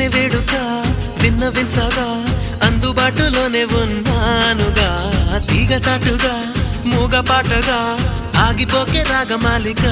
వినని వేడుక విన్నవించగా అందుబాటులోనే ఉన్నానుగా తీగ చాటుగా మూగ పాటగా ఆగిపోకే రాగమాలిక